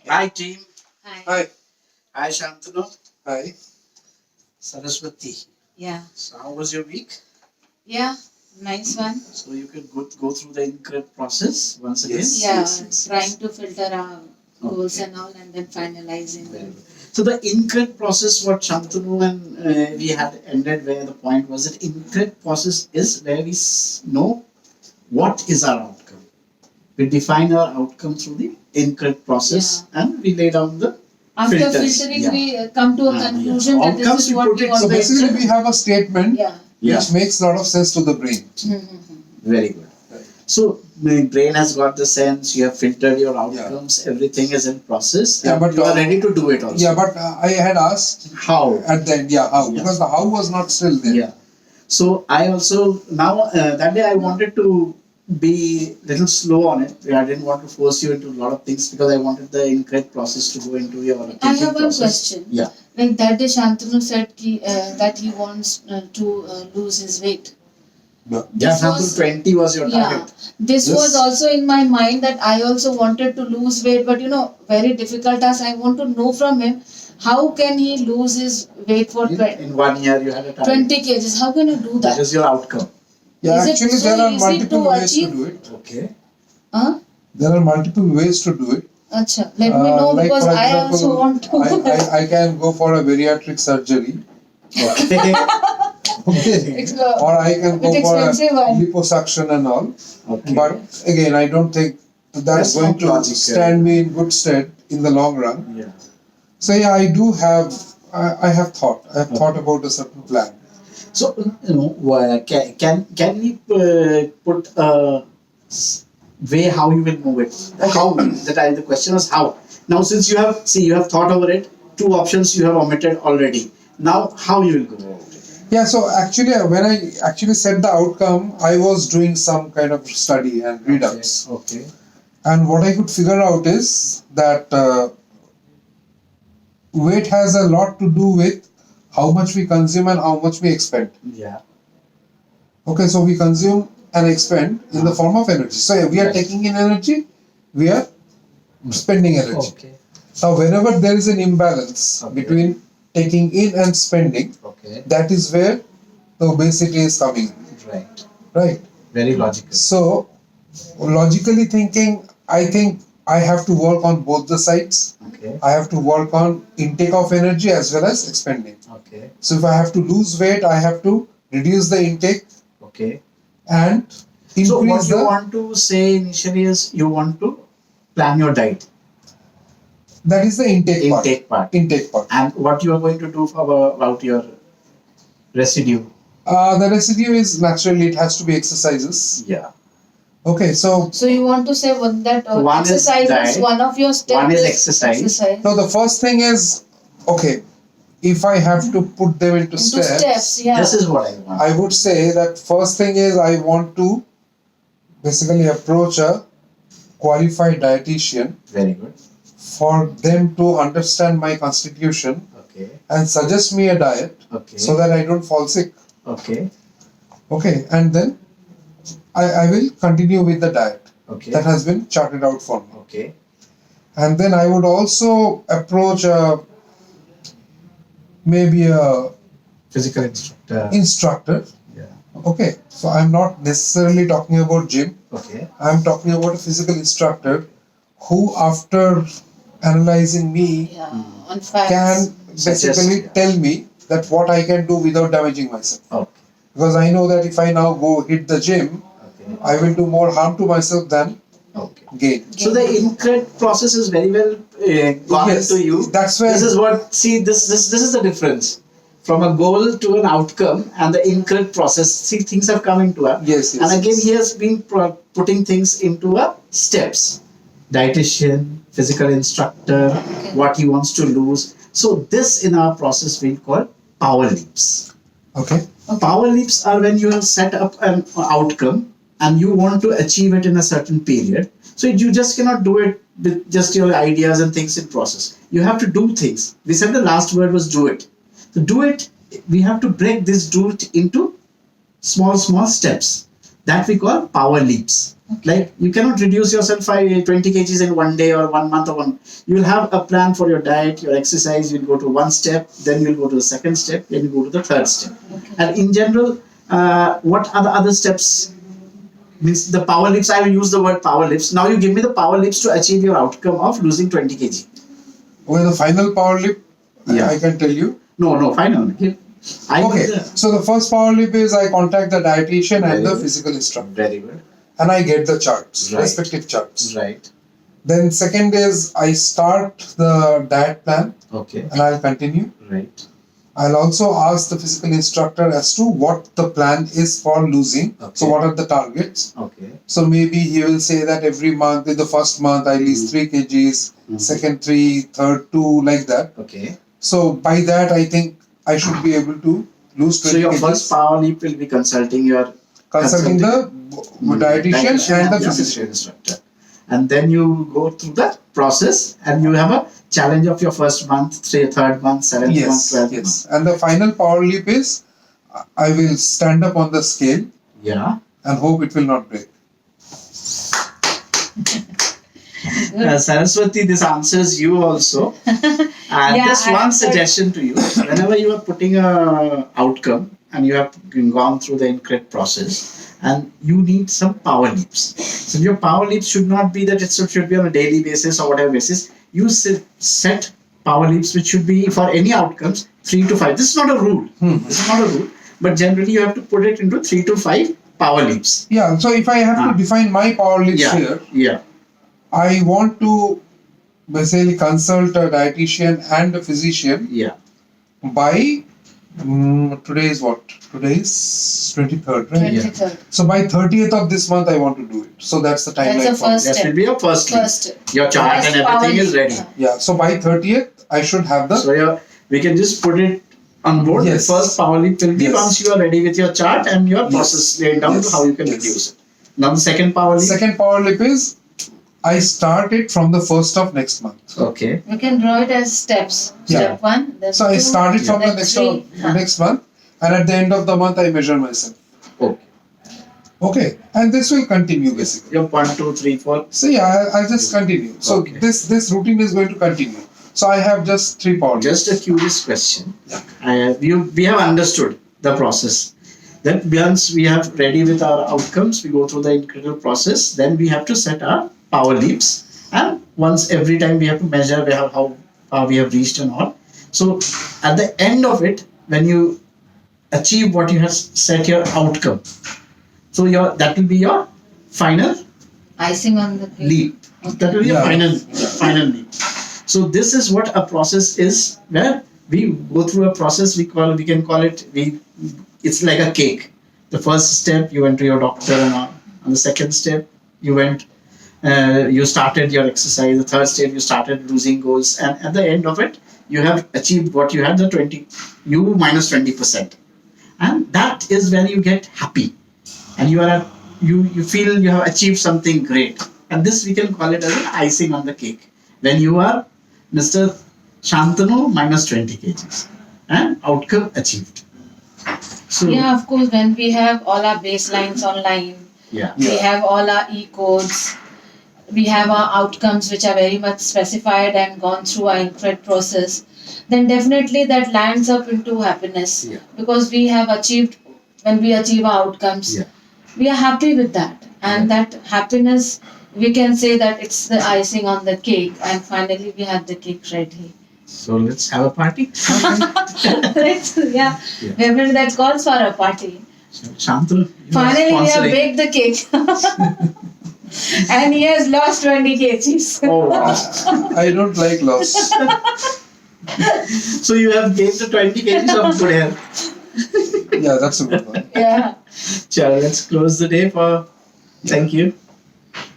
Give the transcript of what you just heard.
Hi team. Hi. Hi. Hi Shantanu. Hi. Saraswati. Yeah. So how was your week? Yeah. Nice one. So you could go through the incorrect process once again. Yes. Yeah. Trying to filter our goals Okay. and all, and then finalizing. Very good. So the incorrect process, what Shantanu and we had ended where the point was that incorrect process is where we know what is our outcome. We define our outcome through the incorrect process and we lay down the After filters. filtering, Yeah. we come to a Yeah. conclusion that Outcomes this is we what put we it want So to basically, achieve. we have a statement Yeah. which makes a lot of sense to the brain. Very good. So the brain has got the sense, you have filtered your outcomes, everything is in process, Yeah, and but you are ready to do it also. Yeah, but I had asked How? at the end, how? Yeah. Because the how was not still there. Yeah. So I also now that day I wanted to be little slow on it. I didn't want to force you into a lot of things because I wanted the incorrect process to go into your thinking I have one process. question. Yeah. Like that day, Shantanu said that he wants to lose his weight. Yeah. Yeah, This sample was- 20 was your Yeah, target. this Yes. was also in my mind that I also wanted to lose weight, but very difficult task. I want to know from him how can he lose his weight for In 1 year you had a target. 20 kgs. How can you do That that? is your outcome. Yeah, Is it actually, so there are easy multiple to ways achieve? to do it. Okay. Huh? There are multiple ways to do it. Acha, let me know Like because for I example, also want to. I can go for a bariatric surgery. Okay. Okay. It's Or I can go bit for a expensive one. liposuction and all. Okay. But again, I don't think that's That's going not to logical. stand me in good stead in the long run. Yeah. So yeah, I do have. I have thought. I have thought about a certain plan. So can we put a way how you will move it? How the question was how. Now since you have thought over it, two options you have omitted already. Now how you will go about it? Yeah. So actually, when I actually set the outcome, I was doing some kind of study and read ups, Okay. and what I could figure out is that weight has a lot to do with how much we consume and how much we expend. Yeah. Okay, so we consume and expend in the form of energy. So we are taking in energy, we are spending energy. Okay. Now, whenever there is an imbalance Okay. between taking in and spending, Okay. that is where the obesity is coming, Right. right? Very logical. So, logically thinking, I think I have to work on both the sides. Okay. I have to work on intake of energy as well as expending. Okay. So, if I have to lose weight, I have to reduce the intake Okay. and increase So what you the. want to say initially is you want to plan your diet. That is the intake part. Intake part. Intake part. And what you are going to do about your residue. The residue is naturally it has to be exercises. Yeah. Okay, so So you want to say that One is exercise is diet, one of your steps. one is exercise. no, the first thing is okay. If I have to put them into Into steps, steps, yeah. This is what I want. I would say that first thing is I want to basically approach a qualified dietitian Very good. for them to understand my constitution Okay. and suggest me a diet Okay. so that I don't fall sick. Okay. Okay, and then I will continue with the diet Okay. that has been charted out for me. Okay. And then I would also approach maybe a Physical instructor. instructor. Yeah. Okay, so I'm not necessarily talking about gym. Okay. I'm talking about a physical instructor who, after analyzing me, Yeah, on facts. can basically Suggest, tell me that what I can do without damaging myself. Okay. Because I know that if I now go hit the gym, Okay. I will do more harm to myself than Okay. gain. So the incorrect process is very well gone Yes, into you. that's where- This is what. See, this is the difference from a goal to an outcome and the incorrect process. See, things have come into a. Yes, yes, And again, yes. he has been putting things into a steps. Dietitian, physical instructor, what he wants to lose. So this in our process we call power leaps. Okay. Power leaps are when you have set up an outcome and you want to achieve it in a certain period. So you just cannot do it with just your ideas and things in process. You have to do things. We said the last word was do it. To do it, we have to break this do it into small steps. That we call power leaps. Like you cannot reduce yourself by 20 kgs in one day or 1 month or one. You will have a plan for your diet, your exercise. You'll go to one step, then you'll go to the second step, then you go to the third step. Okay. And in general, what are the other steps? Means the power leaps. I will use the word power leaps. Now you give me the power leaps to achieve your outcome of losing 20 kg. Okay, the final power leap, Yeah. I can tell you. No, final. Okay, so the first power leap is I contact the dietitian Very and the good. physical instructor, Very good. and I get the charts, Right. respective charts. Right. Then second is I start the diet plan Okay. and I'll continue. Right. I'll also ask the physical instructor as to what the plan is for losing. Okay. So what are the targets? Okay. So maybe he will say that every month, in the first month I lose 3 kgs, second 3, third 2, like that. Okay. So by that I think I should be able to lose 20 So your kgs. first power leap will be consulting your Consulting the dietitian and the physician. instructor, and then you go through the process, and you have a challenge of your first month, third month, seventh month, Yes, 12th yes. And the final power leap is I will stand up on the scale month. Yeah. and hope it will not break. Saraswati, this answers you also. And Yeah, just I one answered- suggestion to you: whenever you are putting a outcome and you have gone through the INCRED process, and you need some power leaps. So your power leaps should not be that it should be on a daily basis or whatever basis. You set power leaps which should be for any outcomes 3 to 5. This is not a rule. This is not a rule, but generally you have to put it into 3 to 5 power leaps. Yeah, so if I have Ah. to define my power leaps Yeah. here, Yeah. I want to basically consult a dietitian and a physician Yeah. by today is what? Today is 23rd, right? 23rd. So by 30th of this month, I want to do it. So that's the timeline. That's the for me. first That step. will be your first leap. First. Your chart First and power everything is leap. ready. Yeah. So by 30th, I should have the. So we can just put it on board. Yes. The first power leap will be Yes. once you are ready with your chart and your Yes. process laid down Yes. to how you can Yes. reduce it. Now the second power leap. Second power leap is I start it from the first of next month. Okay. You can draw it as steps. Yeah. Step 1. Then So I 2, start it from the then next 3. next month, and at the end of the month, I measure myself. Okay. Okay, and this will continue basically. Your 1, 2, 3, 4. So yeah, I'll just continue. So Okay. this routine is going to continue. So I have just 3 power leaps. Just a curious question. Yeah. We have understood the process. Then once we have ready with our outcomes, we go through the incredible process. Then we have to set our power leaps, and once every time we have to measure how we have reached and all. So at the end of it, when you achieve what you have set your outcome, so that will be your final Icing on the cake. leap. That will be Yeah. a final leap. So this is what a process is, where we go through a process. We can call it. It's like a cake. The first step, you went to your doctor, and on the second step, you went. You started your exercise. The third step, you started losing goals, and at the end of it, you have achieved what you had. The 20, you minus 20%, and that is when you get happy, and you feel you have achieved something great, and this we can call it as an icing on the cake. When you are Mr. Shantanu minus 20 kgs, and outcome achieved. So Yeah, of course, when we have all our baselines online, yeah. we Yeah. have all our e-codes, we have our outcomes which are very much specified and gone through our INCRED process, then definitely that lands up into happiness. Yeah. Because we have achieved, when we achieve our outcomes, Yeah. we are happy with that. And that happiness, we can say that it's the icing on the cake, and finally we have the cake ready. So let's have a party. Yeah, definitely that calls for a party. Shantanu, you are Finally, we have sponsoring. baked the cake. And he has lost 20 kgs. Oh wow! I don't like loss. So you have gained the 20 kgs of good health. Yeah, that's a good one. Yeah. Chalo, let's close the day for. Thank you.